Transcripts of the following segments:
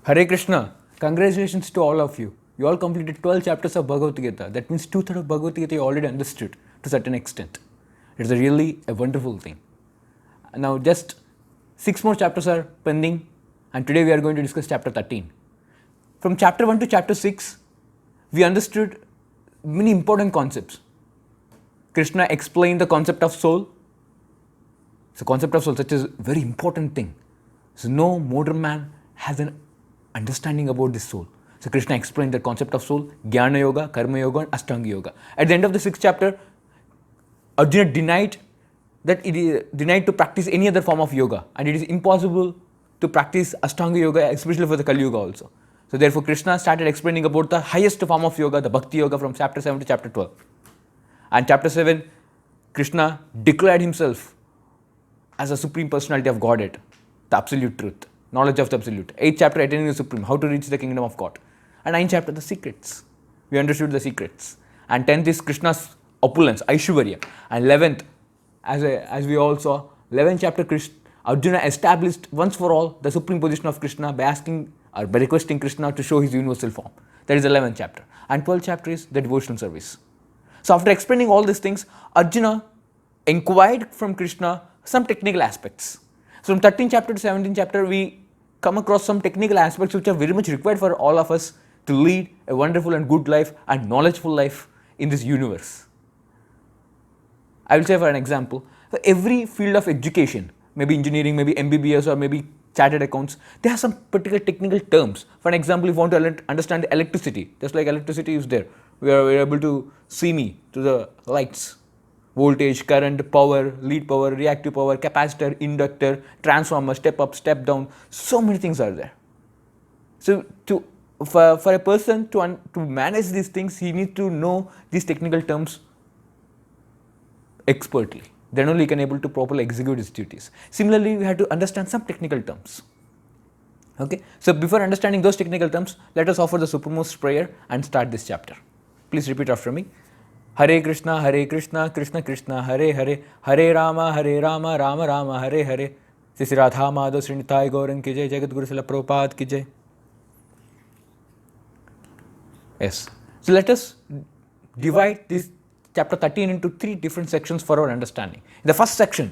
Hare Krishna, congratulations to all of you. You all completed 12 chapters of Bhagavad-Gita. That means 2/3 of Bhagavad-Gita you already understood to a certain extent. It's really a wonderful thing. Now just 6 more chapters are pending, and today we are going to discuss chapter 13. From chapter 1 to chapter 6, we understood many important concepts. Krishna explained the concept of soul. The concept of soul, such as a very important thing. So no modern man has an understanding about this soul. So Krishna explained the concept of soul, Jnana Yoga, Karma Yoga and Ashtanga Yoga. At the end of the 6th chapter, Arjuna denied to practice any other form of yoga, and it is impossible to practice Ashtanga Yoga, especially for the Kali Yuga also. So therefore Krishna started explaining about the highest form of yoga, the Bhakti Yoga, from chapter 7 to chapter 12. And chapter 7, Krishna declared himself as a supreme personality of Godhead, the absolute truth, knowledge of the absolute. 8th chapter, attaining the supreme, how to reach the kingdom of God. And 9th chapter, the secrets. We understood the secrets. And 10th is Krishna's opulence, Aishwarya. And 11th, as we all saw, 11th chapter, Arjuna established once for all the supreme position of Krishna by asking or by requesting Krishna to show his universal form. That is the 11th chapter. And 12th chapter is the devotional service. So after explaining all these things, Arjuna inquired from Krishna some technical aspects. So from 13th chapter to 17th chapter, we come across some technical aspects which are very much required for all of us to lead a wonderful and good life and knowledgeful life in this universe. I will say for an example, for every field of education, maybe engineering, maybe MBBS or maybe chartered accounts, there are some particular technical terms. For an example, if you want to understand electricity, just like electricity is there, we are able to see me to the lights. Voltage, current, power, lead power, reactive power, capacitor, inductor, transformer, step up, step down, so many things are there. So for a person to manage these things, he needs to know these technical terms expertly. Then only he can able to properly execute his duties. Similarly, we have to understand some technical terms. Okay, so before understanding those technical terms, let us offer the supremest prayer and start this chapter. Please repeat after me. Hare Krishna, Krishna Krishna, Hare Hare, Hare Rama, Rama Rama, Hare Hare. Sri Radha Madhav Sri Nitai Gaurang ki jai, Jagat Guru Srila Prabhupada ki jai. Yes. So let us divide this chapter 13 into 3 different sections for our understanding. In the first section,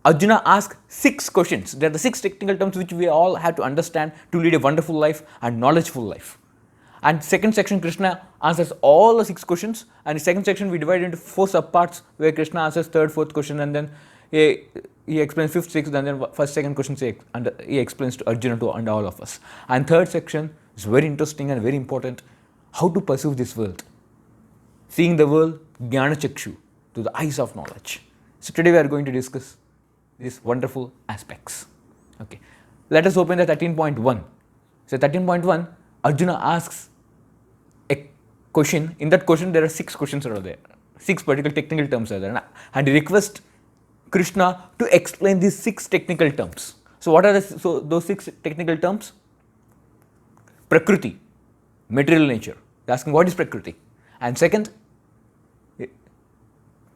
Arjuna asks 6 questions. They are the 6 technical terms which we all have to understand to lead a wonderful life and knowledgeful life. And second section, Krishna answers all the 6 questions. And in second section, we divide into 4 subparts where Krishna answers 3rd, 4th question, and then he explains 5th, 6th, and then first, second question he explains to Arjuna and all of us. And third section is very interesting and very important: how to pursue this world, seeing the world Jnana Chakshu, to the eyes of knowledge. So today we are going to discuss these wonderful aspects. Okay, let us open the 13.1. So 13.1, Arjuna asks a question. In that question, there are 6 questions are there. 6 particular technical terms are there. And he requests Krishna to explain these 6 technical terms. So what are those 6 technical terms? Prakriti, material nature. They're asking what is Prakriti. And second,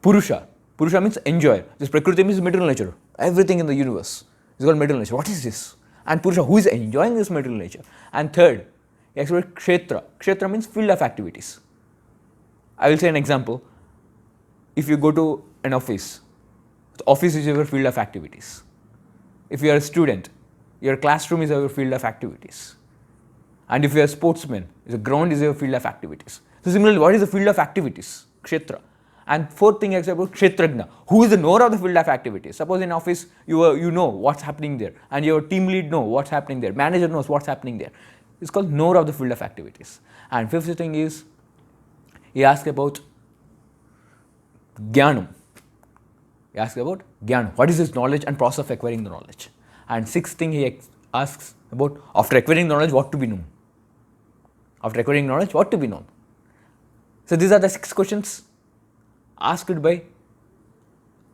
Purusha. Purusha means enjoyer. This Prakriti means material nature. Everything in the universe is called material nature. What is this? And Purusha, who is enjoying this material nature? And third, he explains Kshetra. Kshetra means field of activities. I will say an example. If you go to an office, the office is your field of activities. If you are a student, your classroom is your field of activities. And if you are a sportsman, the ground is your field of activities. So similarly, what is the field of activities? Kshetra. And fourth thing is about Kshetrajna. Who is the knower of the field of activities? Suppose in office, you know what's happening there, and your team lead know what's happening there, manager knows what's happening there. It's called knower of the field of activities. And fifth thing is, he asks about Jnanam. He asks about Jnanam. What is his knowledge and process of acquiring the knowledge? And sixth thing he asks about, after acquiring knowledge, what to be known. After acquiring knowledge, what to be known. So these are the 6 questions asked by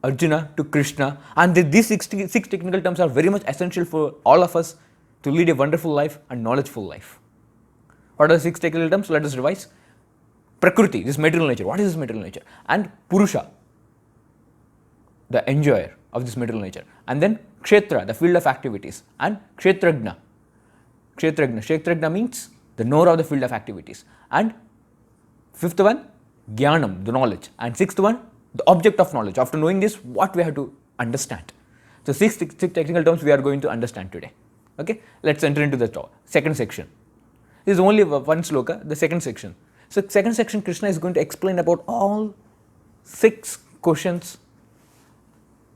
Arjuna to Krishna, and these 6 technical terms are very much essential for all of us to lead a wonderful life and knowledgeful life. What are the 6 technical terms? Let us revise. Prakriti, this material nature. What is this material nature? And Purusha, the enjoyer of this material nature. And then Kshetra, the field of activities. And Kshetrajna, Kshetragna. Kshetragna means the knower of the field of activities. And fifth one, Jnanam, the knowledge. And sixth one, the object of knowledge. After knowing this, what we have to understand. So six technical terms we are going to understand today. Okay, let's enter into the second section. This is only one sloka, the second section. So second section, Krishna is going to explain about all 6 questions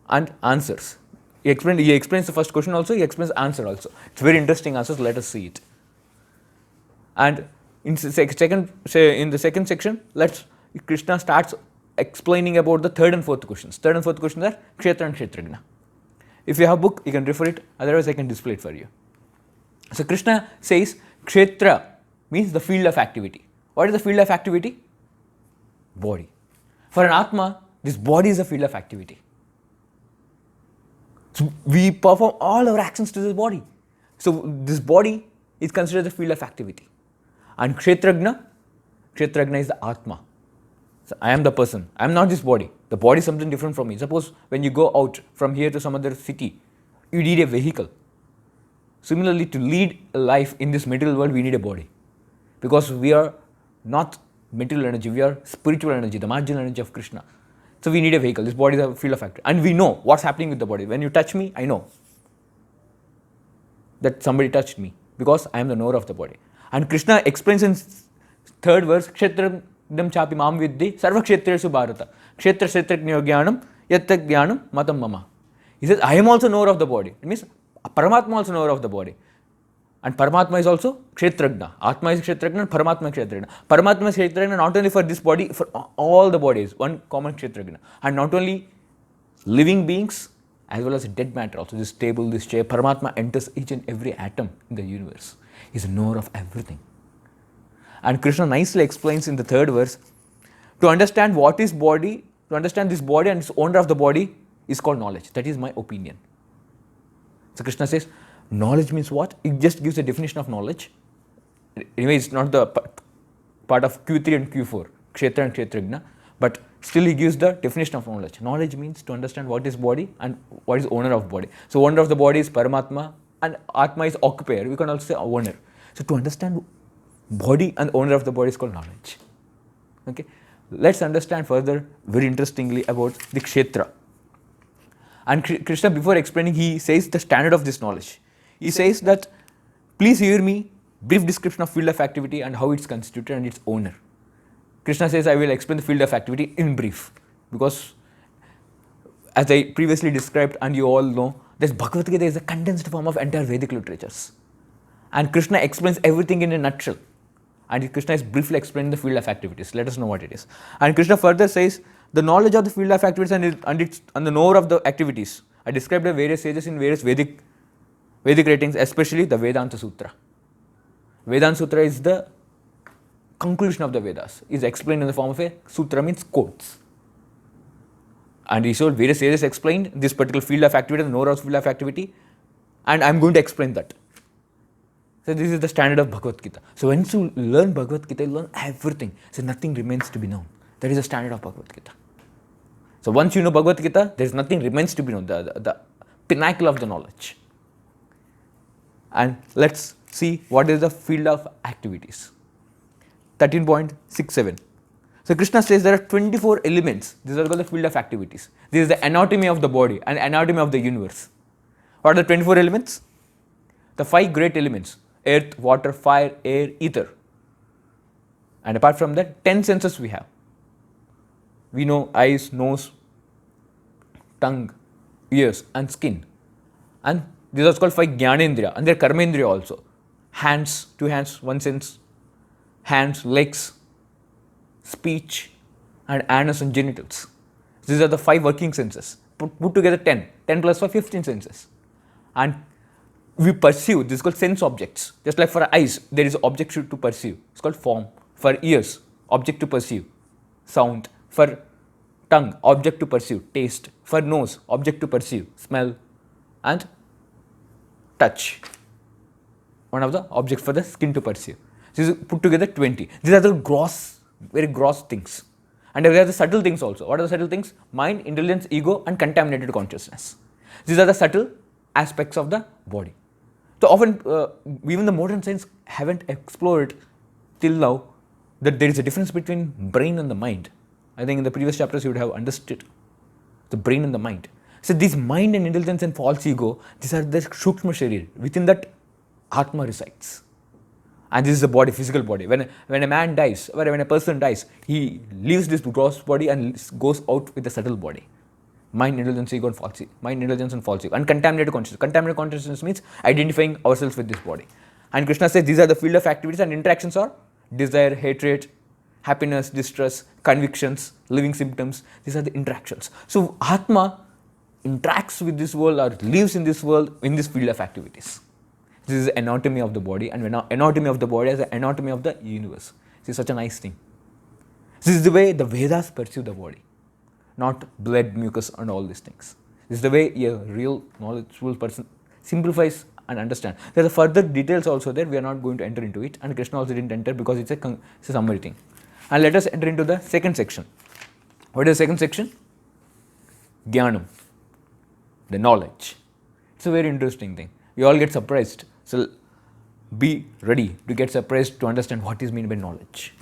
and answers. He explains the first question also, he explains the answer also. It's very interesting answers, let us see it. And in the second section, Krishna starts explaining about the third and fourth questions. Third and fourth questions are Kshetra and Kshetragna. If you have a book, you can refer it, otherwise I can display it for you. So Krishna says Kshetra means the field of activity. What is the field of activity? Body. For an Atma, this body is a field of activity. So we perform all our actions to this body. So this body is considered the field of activity. And Kshetragna is the Atma. So I am the person. I am not this body. The body is something different from me. Suppose when you go out from here to some other city, you need a vehicle. Similarly, to lead a life in this material world, we need a body. Because we are not material energy, we are spiritual energy, the marginal energy of Krishna. So we need a vehicle. This body is a field of activity. And we know what's happening with the body. When you touch me, I know that somebody touched me because I am the knower of the body. And Krishna explains in third verse, Kshetram chapi mam vidhi sarva kshetresu bharata. Kshetra kshetrajnyo jnanam yatta jnanam matam mama. He says, I am also knower of the body. It means Paramatma also knower of the body. And Paramatma is also Kshetragna. Atma is Kshetragna and Paramatma is Kshetragna. Paramatma is Kshetragna not only for this body, for all the bodies, one common Kshetragna. And not only living beings, as well as dead matter also. This table, this chair, Paramatma enters each and every atom in the universe. He is a knower of everything. And Krishna nicely explains in the third verse, to understand what is body, to understand this body and its owner of the body is called knowledge. That is my opinion. So Krishna says, knowledge means what? It just gives a definition of knowledge. Anyway, it's not the part of Q3 and Q4, Kshetra and Kshetragna, but still he gives the definition of knowledge. Knowledge means to understand what is body and what is owner of body. So owner of the body is Paramatma and Atma is occupier. We can also say owner. So to understand body and owner of the body is called knowledge. Okay. Let's understand further, very interestingly, about the Kshetra. And Krishna, before explaining, he says the standard of this knowledge. He says that, please hear me, brief description of field of activity and how it's constituted and its owner. Krishna says, I will explain the field of activity in brief. Because, as I previously described and you all know, this Bhagavad-Gita is a condensed form of entire Vedic literatures. And Krishna explains everything in a nutshell. And Krishna is briefly explaining the field of activities. Let us know what it is. And Krishna further says, the knowledge of the field of activities and the knower of the activities are described by various sages in various Vedic writings, especially the Vedanta Sutra. Vedanta Sutra is the conclusion of the Vedas. It is explained in the form of a sutra, means quotes. And he showed various sages explained this particular field of activity, the knower of field of activity, and I am going to explain that. So this is the standard of Bhagavad-Gita. So once you learn Bhagavad-Gita, you learn everything. So nothing remains to be known. That is the standard of Bhagavad-Gita. So once you know Bhagavad-Gita, there is nothing remains to be known, the pinnacle of the knowledge. And let's see what is the field of activities. 13.67. So Krishna says there are 24 elements. These are called the field of activities. This is the anatomy of the body and anatomy of the universe. What are the 24 elements? The 5 great elements: earth, water, fire, air, ether. And apart from that, 10 senses we have. We know eyes, nose, tongue, ears and skin. And these are called 5 Jnanendriya and they are Karmendriya also. Hands, 2 hands, 1 sense. Hands, legs, speech and anus and genitals. These are the 5 working senses. Put together 10. 10 plus 5, 15 senses. And we perceive, this is called sense objects. Just like for eyes, there is object to perceive. It's called form. For ears, object to perceive. Sound. For tongue, object to perceive. Taste. For nose, object to perceive. Smell. And touch. One of the objects for the skin to perceive. This is put together 20. These are the gross, very gross things. And there are the subtle things also. What are the subtle things? Mind, intelligence, ego and contaminated consciousness. These are the subtle aspects of the body. So often, even the modern science haven't explored till now that there is a difference between brain and the mind. I think in the previous chapters you would have understood the brain and the mind. So this mind and intelligence and false ego, these are the Shukshma Sharir. Within that, Atma resides. And this is the body, physical body. When a man dies, or when a person dies, he leaves this gross body and goes out with the subtle body. Mind, intelligence, ego, and false ego. Mind, intelligence, and false ego. And contaminated consciousness. Contaminated consciousness means identifying ourselves with this body. And Krishna says these are the field of activities, and interactions are desire, hatred, happiness, distress, convictions, living symptoms. These are the interactions. So Atma interacts with this world or lives in this world in this field of activities. This is the anatomy of the body, and anatomy of the body is the anatomy of the universe. This is such a nice thing. This is the way the Vedas perceive the body, not blood, mucus, and all these things. This is the way a real knowledgeable person simplifies and understands. There are further details also there. We are not going to enter into it, and Krishna also didn't enter because it's a summary thing. And let us enter into the second section. What is the second section? Jnanam, the knowledge. It's a very interesting thing. We all get surprised. So be ready to get surprised to understand what is meant by knowledge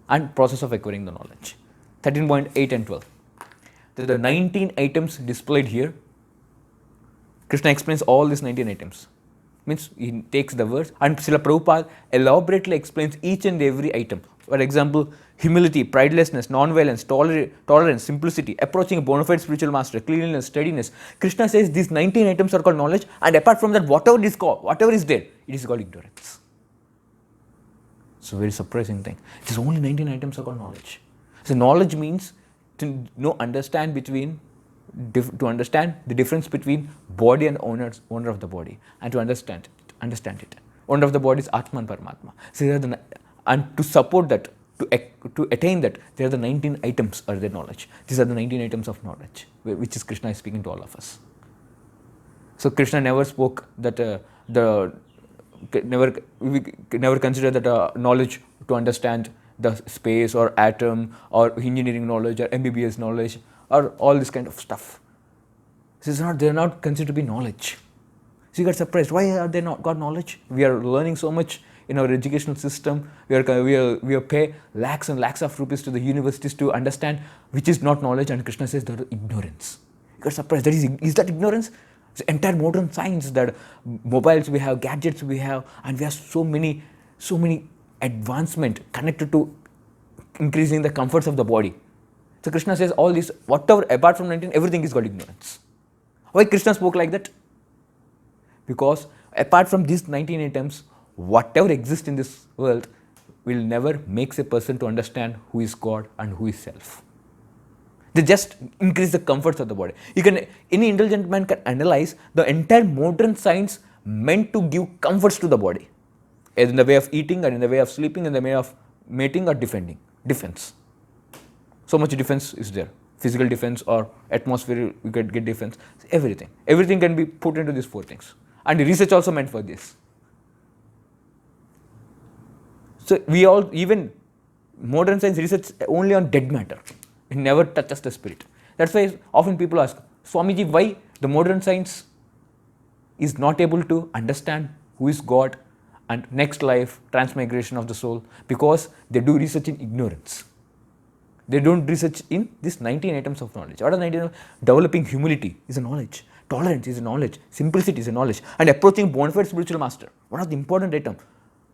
and process of acquiring the knowledge. 13.8 and 12. There are the 19 items displayed here. Krishna explains all these 19 items. Means he takes the words and Srila Prabhupada elaborately explains each and every item. For example, humility, pridelessness, non-violence, tolerance, simplicity, approaching a bona fide spiritual master, cleanliness, steadiness. Krishna says these 19 items are called knowledge, and apart from that, whatever is there, it is called ignorance. It's a very surprising thing. It is only 19 items are called knowledge. So knowledge means to understand the difference between body and owner of the body, and to understand it. Owner of the body is Atma and Paramatma. So and to support that, to attain that, there are the 19 items are the knowledge. These are the 19 items of knowledge, which is Krishna is speaking to all of us. So Krishna never spoke that never considered that knowledge to understand the space or atom or engineering knowledge or MBBS knowledge or all this kind of stuff. They are not considered to be knowledge. So you got surprised. Why are they not got knowledge? We are learning so much in our educational system. We pay lakhs and lakhs of rupees to the universities to understand which is not knowledge, and Krishna says that is ignorance. You got surprised. Is that ignorance? The entire modern science, that mobiles we have, gadgets we have, and we have so many advancement connected to increasing the comforts of the body. So Krishna says all this, whatever apart from 19, everything is called ignorance. Why Krishna spoke like that? Because apart from these 19 items, whatever exists in this world will never make a person to understand who is God and who is self. They just increase the comforts of the body. Any intelligent man can analyze the entire modern science meant to give comforts to the body, in the way of eating and in the way of sleeping, in the way of mating or defense. So much defense is there. Physical defense or atmosphere, we could get defense. Everything can be put into these four things. And the research also meant for this. So even modern science research only on dead matter. It never touches the spirit. That's why often people ask, Swamiji, why the modern science is not able to understand who is God and next life, transmigration of the soul? Because they do research in ignorance. They don't research in these 19 items of knowledge. What are 19 items? Developing humility is a knowledge. Tolerance is a knowledge. Simplicity is a knowledge. And approaching bona fide spiritual master. One of the important items.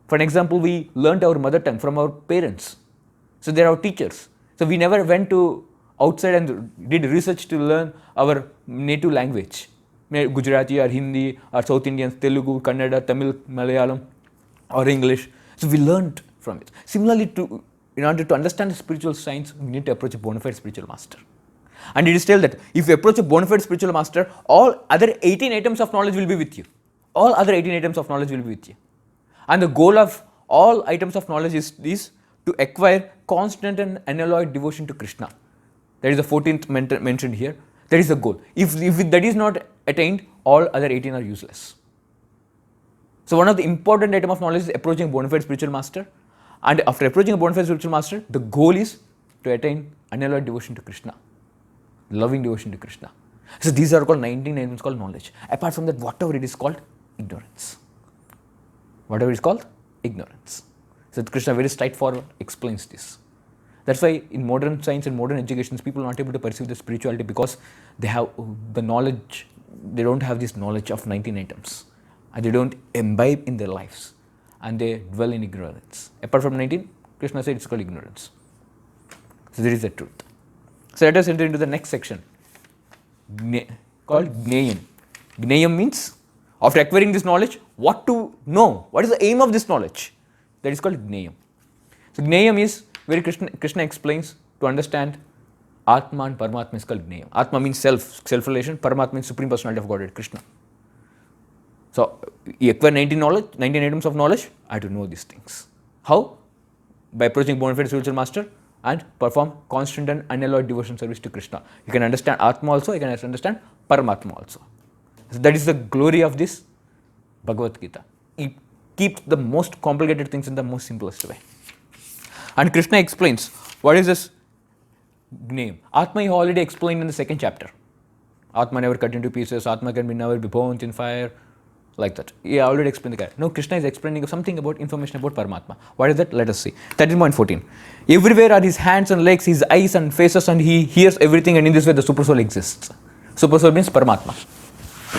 For example, we learnt our mother tongue from our parents. So they are our teachers. So we never went to outside and did research to learn our native language. Gujarati or Hindi or South Indians, Telugu, Kannada, Tamil, Malayalam or English. So we learnt from it. Similarly, in order to understand the spiritual science, we need to approach a bona fide spiritual master. And it is told that if you approach a bona fide spiritual master, all other 18 items of knowledge will be with you. All other 18 items of knowledge will be with you. And the goal of all items of knowledge is to acquire constant and unalloyed devotion to Krishna. That is the 14th mentioned here. That is the goal. If that is not attained, all other 18 are useless. So one of the important items of knowledge is approaching a bona fide spiritual master. And after approaching a bona fide spiritual master, the goal is to attain unalloyed devotion to Krishna. Loving devotion to Krishna. So these are called 19 items called knowledge. Apart from that, whatever it is called ignorance. Whatever is called ignorance. So Krishna very straightforward explains this. That's why in modern science and modern educations, people are not able to perceive the spirituality because they have the knowledge, they don't have this knowledge of 19 items. And they don't imbibe in their lives. And they dwell in ignorance. Apart from 19, Krishna said it's called ignorance. So there is the truth. So let us enter into the next section called Gnayam. Gnayam means, after acquiring this knowledge, what to know. What is the aim of this knowledge? That is called Gnayam. So Gnayam is where Krishna explains to understand Atma and Paramatma is called Gnayam. Atma means self-relation. Paramatma means Supreme Personality of Godhead, Krishna. So you acquire 19 items of knowledge, I have to know these things. How? By approaching bona fide spiritual master and perform constant and unalloyed devotion service to Krishna. You can understand Atma also, you can understand Paramatma also. So that is the glory of this Bhagavad-Gita. It keeps the most complicated things in the most simplest way. And Krishna explains what is this name. Atma he already explained in the second chapter. Atma never cut into pieces, Atma can be never be burnt in fire, like that. He already explained the guy. Now Krishna is explaining something about information about Paramatma. What is that? Let us see. 13.14. Everywhere are his hands and legs, his eyes and faces, and he hears everything, and in this way the super soul exists. Super soul means Paramatma.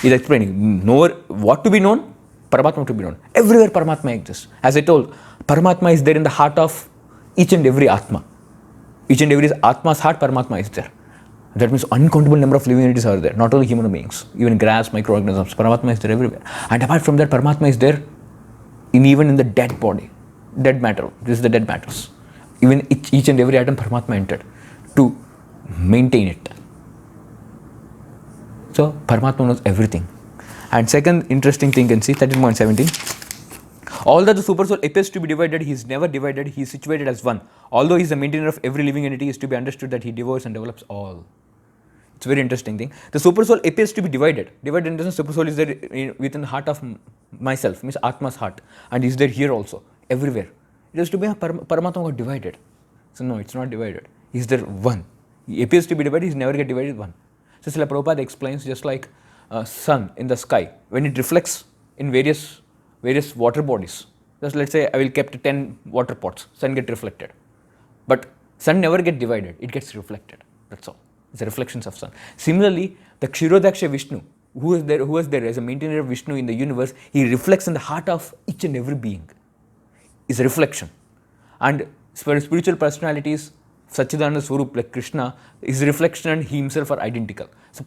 He is explaining what to be known, Paramatma to be known. Everywhere Paramatma exists. As I told, Paramatma is there in the heart of each and every Atma. Each and every Atma's heart, Paramatma is there. That means uncountable number of living entities are there, not only human beings, even grass, microorganisms. Paramatma is there everywhere. And apart from that, Paramatma is there even in the dead body, dead matter. This is the dead matters. Even each and every atom, Paramatma entered to maintain it. So Paramatma knows everything. And second interesting thing you can see, 13.17. Although the super soul appears to be divided, he is never divided, he is situated as one. Although he is the maintainer of every living entity, it is to be understood that he devours and develops all. It's a very interesting thing. The super soul appears to be divided. Divided in the sense, super soul is there within the heart of myself, means Atma's heart. And is there here also, everywhere. It is to be Paramatma got divided. So no, it's not divided. Is there one. He appears to be divided, he never get divided one. So Srila Prabhupada explains just like sun in the sky, when it reflects in various water bodies. Just let's say I will kept 10 water pots, sun get reflected. But sun never get divided, it gets reflected. That's all. It's the reflections of sun. Similarly, the Kshirodaksha Vishnu, who was there as a maintainer of Vishnu in the universe, he reflects in the heart of each and every being. Is a reflection. And for spiritual personalities, Satchidananda Swarup like Krishna, his reflection and he himself are identical. So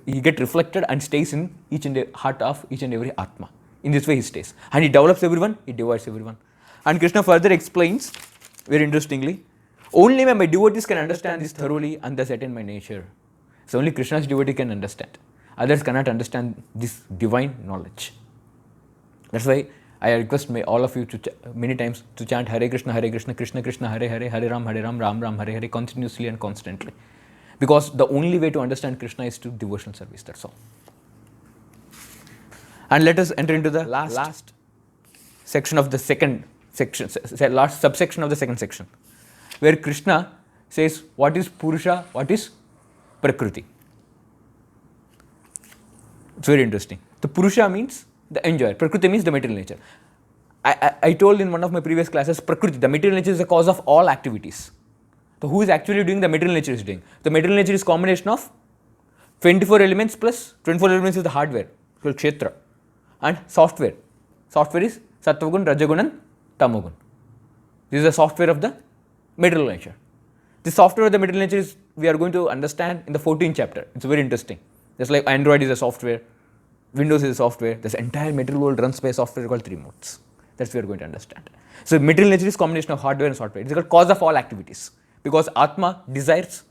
he gets reflected and stays in each and the heart of each and every Atma. In this way he stays. And he develops everyone, he divides everyone. And Krishna further explains, very interestingly, only my devotees can understand this thoroughly and thus attain my nature. So only Krishna's devotee can understand. Others cannot understand this divine knowledge. That's why I request all of you to many times to chant Hare Krishna, Krishna Krishna, Hare Hare, Hare Ram, Ram Ram, Hare Hare continuously and constantly. Because the only way to understand Krishna is to devotional service, that's all. And let us enter into the last section of the second section, last subsection of the second section, where Krishna says what is Purusha, what is Prakriti. It's very interesting. The Purusha means the enjoyer, Prakriti means the material nature. I told in one of my previous classes, Prakriti, the material nature is the cause of all activities. So who is actually doing the material nature is doing? The material nature is combination of 24 elements plus 24 elements is the hardware, called Kshetra. And software. Software is Sattvagun, Rajagun and Tamogun. This is the software of the material nature. The software of the material nature is we are going to understand in the 14th chapter. It's very interesting. Just like Android is a software, Windows is a software, this entire material world runs by a software called 3 modes. That's what we are going to understand. So material nature is combination of hardware and software. It's called cause of all activities. Because Atma desires,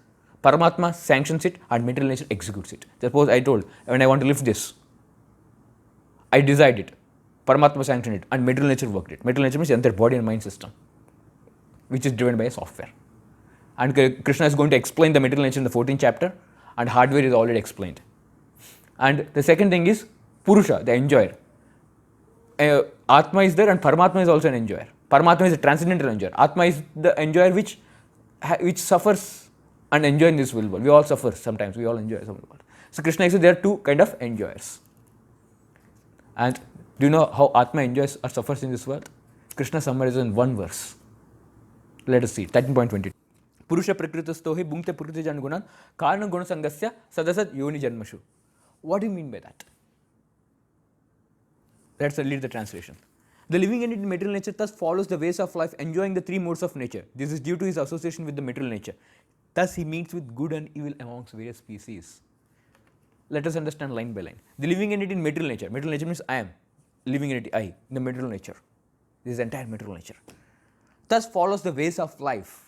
Paramatma sanctions it and material nature executes it. Suppose I told, when I want to lift this, I desired it, Paramatma sanctioned it and material nature worked it. Material nature means the entire body and mind system, which is driven by a software. And Krishna is going to explain the material nature in the 14th chapter and hardware is already explained. And the second thing is Purusha, the enjoyer. Atma is there and Paramatma is also an enjoyer. Paramatma is a transcendental enjoyer. Atma is the enjoyer which suffers and enjoys in this world. We all suffer sometimes, we all enjoy some world. So Krishna says there are two kind of enjoyers. And Do you know how Atma enjoys or suffers in this world? Krishna summarizes in one verse. Let us see, 13.20. Purusha prakritasto hi bhunkte prakriti gunan karana guna sangasya sadasat yoni janmashu. What do you mean by that? Let's read the translation. The living entity in material nature thus follows the ways of life, enjoying the three modes of nature. This is due to his association with the material nature. Thus he meets with good and evil amongst various species. Let us understand line by line. The living entity in material nature means I am. Living entity, I, in the material nature. This is the entire material nature. Thus follows the ways of life.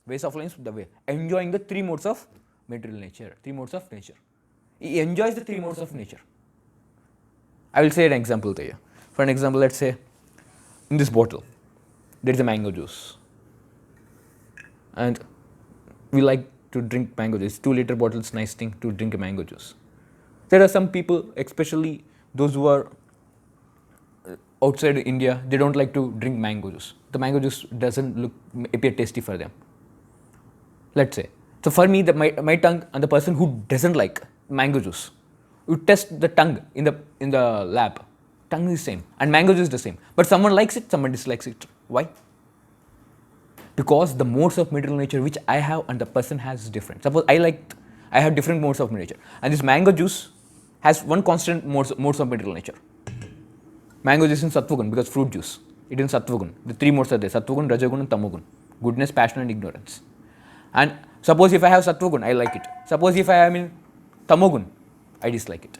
Ways of life is the way. Enjoying the three modes of material nature. Three modes of nature. He enjoys the three modes of nature. I will say an example to you. For an example, let's say in this bottle, there is a mango juice. And we like to drink mango juice. 2-liter bottle is nice thing to drink a mango juice. There are some people, especially those who are outside India, they don't like to drink mango juice. The mango juice doesn't appear tasty for them. Let's say. So for me, my tongue and the person who doesn't like mango juice, you test the tongue in the lab. Tongue is same and mango juice is the same. But someone likes it, someone dislikes it. Why? Because the modes of material nature which I have and the person has is different. Suppose I have different modes of nature, and this mango juice has one constant modes of material nature. Mango juice in Sattvagun because fruit juice. It is in Sattvagun. The three modes are there: Sattvagun, Rajagun, and Tamagun. Goodness, passion, and ignorance. And suppose if I have Sattvagun, I like it. Suppose if I am in Tamagun, I dislike it.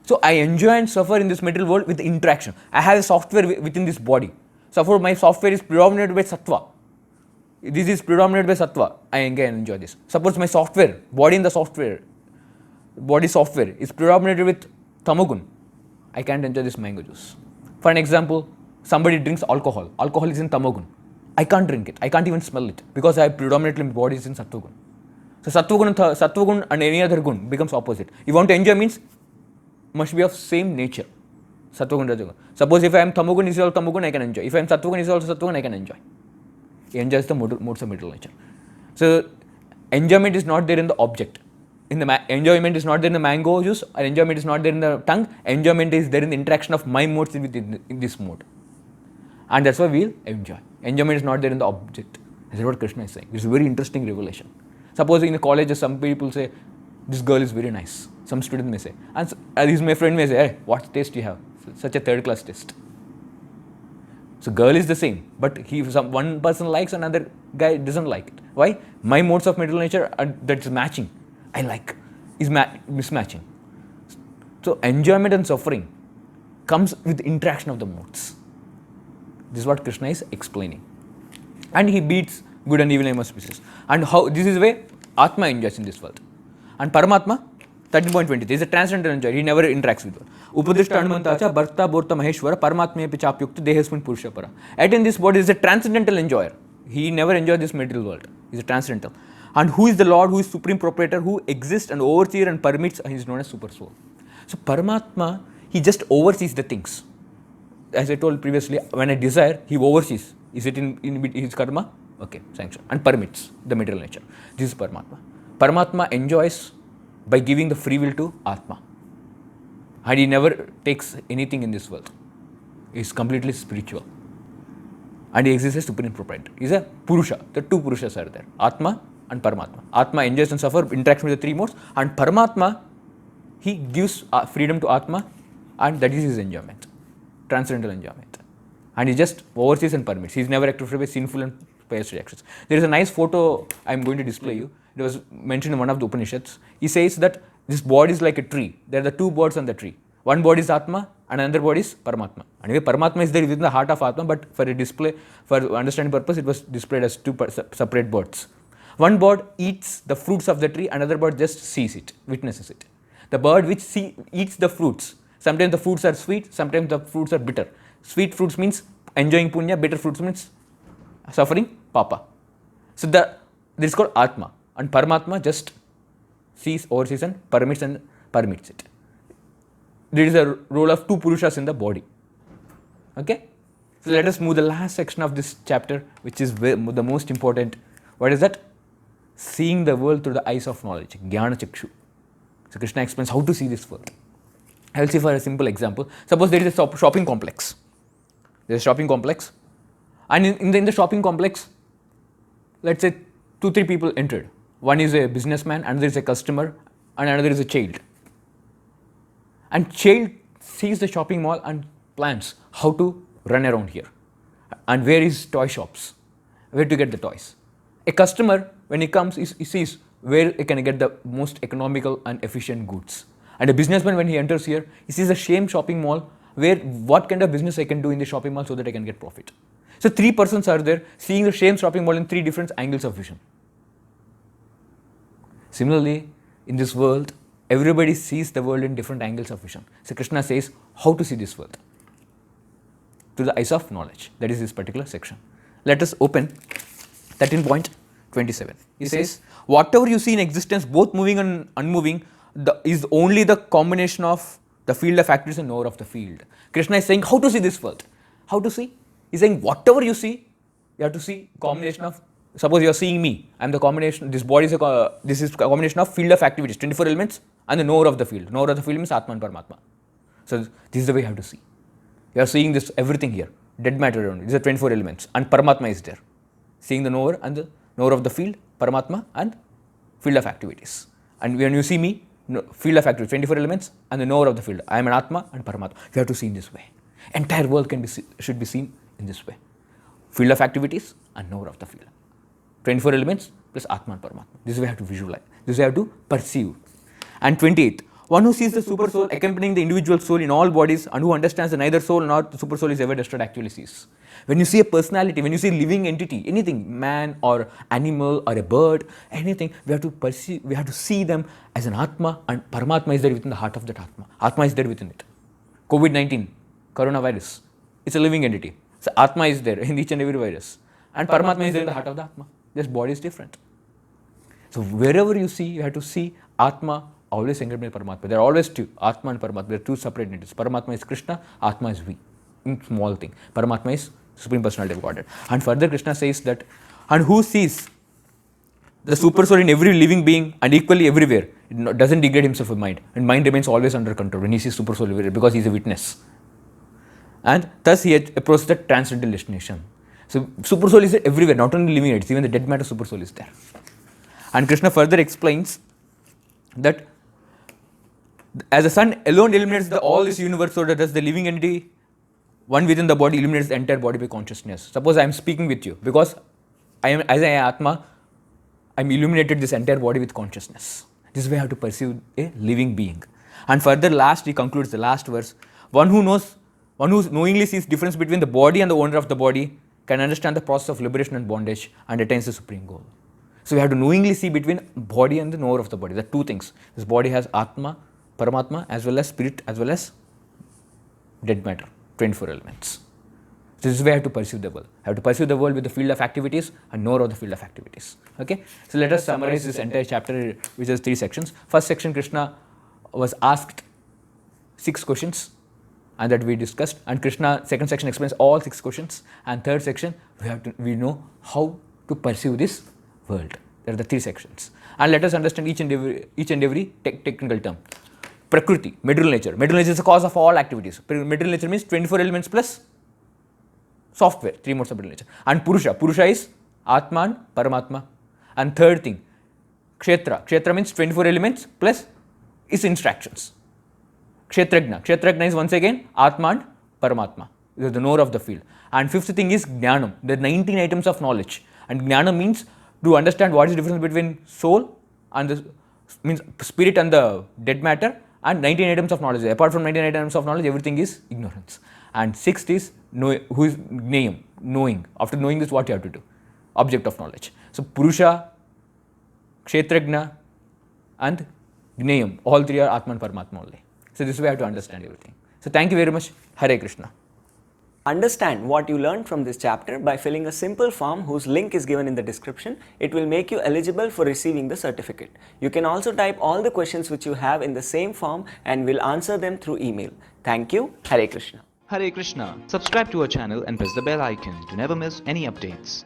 So I enjoy and suffer in this material world with the interaction. I have a software within this body. Suppose my software is predominated by Sattva. This is predominated by Sattva. I again enjoy this. Suppose my software, body software is predominated with Tamagun. I can't enjoy this mango juice. For an example, somebody drinks alcohol. Alcohol is in Tamagun. I can't drink it. I can't even smell it because I predominantly my body is in Sattvagun. So Sattvagun and any other gun becomes opposite. You want to enjoy means must be of same nature. Sattvagun, Rajagun. Suppose if I am Tamagun, is also Tamagun, I can enjoy. If I am Sattvagun, is also Sattvagun, I can enjoy. He enjoys the modes of material nature. So enjoyment is not there in the object. Enjoyment is not there in the mango juice, or enjoyment is not there in the tongue. Enjoyment is there in the interaction of my modes in this mode. And that's why we'll enjoy. Enjoyment is not there in the object. This is what Krishna is saying. It's a very interesting revelation. Suppose in the colleges, some people say, this girl is very nice. Some student may say. And my friend may say, hey, what taste you have? Such a third class taste. So girl is the same, but one person likes, another guy doesn't like it. Why? My modes of material nature that's matching. I like is mismatching. So enjoyment and suffering comes with the interaction of the modes. This is what Krishna is explaining. And he beats good and evil among species. And how this is the way Atma enjoys in this world. And Paramatma, 13.20, there is a transcendental enjoyer. He never interacts with one. Upadrishta Hanumantacha, Bharta, Bhorta, Maheshwara, Paramatma Pichapyukta, Dehasmin Purusha Para. Yet in this body is a transcendental enjoyer. He never enjoys this material world. He is a transcendental. And who is the Lord, who is supreme proprietor, who exists and overseer and permits, he is known as Super Soul. So Paramatma, he just oversees the things. As I told previously, when I desire, he oversees. Is it in his karma? Okay, sanction. And permits the material nature. This is Paramatma. Paramatma enjoys by giving the free will to Atma. And he never takes anything in this world. He is completely spiritual. And he exists as supreme proprietor. He is a Purusha. The two Purushas are there. Atma and Paramatma. Atma enjoys and suffers, interacts with the three modes. And Paramatma, he gives freedom to Atma, and that is his enjoyment. Transcendental enjoyment. And he just oversees and permits. He is never activated by sinful and pious reactions. There is a nice photo I am going to display you. It was mentioned in one of the Upanishads. He says that this body is like a tree. There are the two birds on the tree. One body is Atma and another body is Paramatma. Anyway, Paramatma is there within the heart of Atma, but for a display, for understanding purpose, it was displayed as two separate birds. One bird eats the fruits of the tree, another bird just sees it, witnesses it. The bird which eats the fruits, sometimes the fruits are sweet, sometimes the fruits are bitter. Sweet fruits means enjoying punya, bitter fruits means suffering papa. So this is called Atma, and Paramatma just sees, oversees and permits it. There is a role of two Purushas in the body. Okay? So let us move the last section of this chapter, which is the most important. What is that? Seeing the world through the eyes of knowledge. Jnana Chakshu. So Krishna explains how to see this world. I'll see for a simple example. Suppose there is a shopping complex. There's a shopping complex, and in the shopping complex, let's say 2-3 people entered. One is a businessman, another is a customer, and another is a child. And child sees the shopping mall and plans how to run around here, and where is toy shops, where to get the toys. A customer, when he comes, he sees where he can get the most economical and efficient goods. And a businessman, when he enters here, he sees the same shopping mall, where what kind of business I can do in the shopping mall so that I can get profit. So 3 persons are there seeing the same shopping mall in 3 different angles of vision. Similarly, in this world, everybody sees the world in different angles of vision. So Krishna says how to see this world through the eyes of knowledge. That is this particular section. Let us open 13.27. He says, whatever you see in existence, both moving and unmoving, is only the combination of the field of activities and knower of the field. Krishna is saying how to see this world. How to see? He's saying whatever you see, you have to see combination of. Suppose you are seeing me. I am the combination. This body is this is a combination of field of activities, 24 elements, and the knower of the field. Knower of the field means Atma and Paramatma. So this is the way you have to see. You are seeing this everything here, dead matter around. These are 24 elements, and Paramatma is there. Seeing the knower and the knower of the field, Paramatma, and field of activities. And when you see me, field of activities, 24 elements, and the knower of the field. I am an Atma and Paramatma. You have to see in this way. Entire world should be seen in this way. Field of activities and knower of the field. 24 elements plus Atma and Paramatma. This is way you have to visualize. This is way you have to perceive. And 28th, one who sees the super soul accompanying the individual soul in all bodies and who understands that neither soul nor the super soul is ever destroyed actually sees. When you see a personality, when you see a living entity, anything, man or animal or a bird, anything, we have to perceive, we have to see them as an Atma, and Paramatma is there within the heart of that Atma. Atma is there within it. COVID-19, coronavirus, it's a living entity. So Atma is there in each and every virus, and Paramatma is there in the heart of the Atma. This body is different. So wherever you see, you have to see Atma always encompassing Paramatma. There are always two, Atma and Paramatma. There are two separate entities. Paramatma is Krishna, Atma is we. In small thing. Paramatma is Supreme Personality of Godhead. And further Krishna says that, and who sees the super soul in every living being and equally everywhere, it doesn't degrade himself with mind. And mind remains always under control when he sees super soul everywhere because he is a witness. And thus he approaches the transcendental destination. So super soul is everywhere, not only living entities, even the dead matter super soul is there. And Krishna further explains that as the sun alone illuminates all this universe, so that the living entity, one within the body, illuminates the entire body by consciousness. Suppose I am speaking with you, because I am, as I am Atma, I am illuminated this entire body with consciousness. This is why I have to perceive a living being. And further, last, he concludes the last verse. One who knowingly sees difference between the body and the owner of the body can understand the process of liberation and bondage and attains the supreme goal. So we have to knowingly see between body and the knower of the body. There are two things. This body has Atma, Paramatma, as well as spirit, as well as dead matter, 24 elements. So this is where I have to perceive the world. I have to perceive the world with the field of activities and knower of the field of activities. Okay. So let us summarize this entire chapter, which has 3 sections. First section, Krishna was asked 6 questions, and that we discussed. And Krishna, second section, explains all 6 questions. And third section, we know how to perceive this world. There are the 3 sections. And let us understand each and every technical term. Prakriti, material nature. Material nature is the cause of all activities. Material nature means 24 elements plus software, 3 modes of material nature. And Purusha. Purusha is Atma and Paramatma. And third thing, Kshetra. Kshetra means 24 elements plus its instructions. Kshetrajna. Kshetrajna is once again Atma and Paramatma. This is the knower of the field. And fifth thing is Jnanam. There are 19 items of knowledge. And Jnanam means to understand what is the difference between soul and the means spirit and the dead matter, and 19 items of knowledge. Apart from 19 items of knowledge, everything is ignorance. And sixth is who is Gnayam, knowing. After knowing this, what you have to do? Object of knowledge. So Purusha, Kshetrajna and Gnayam, all 3 are Atma and Paramatma only. So this way I have to understand everything. So thank you very much. Hare Krishna. Understand what you learned from this chapter by filling a simple form whose link is given in the description. It will make you eligible for receiving the certificate. You can also type all the questions which you have in the same form and we'll answer them through email. Thank you. Hare Krishna. Hare Krishna. Subscribe to our channel and press the bell icon to never miss any updates.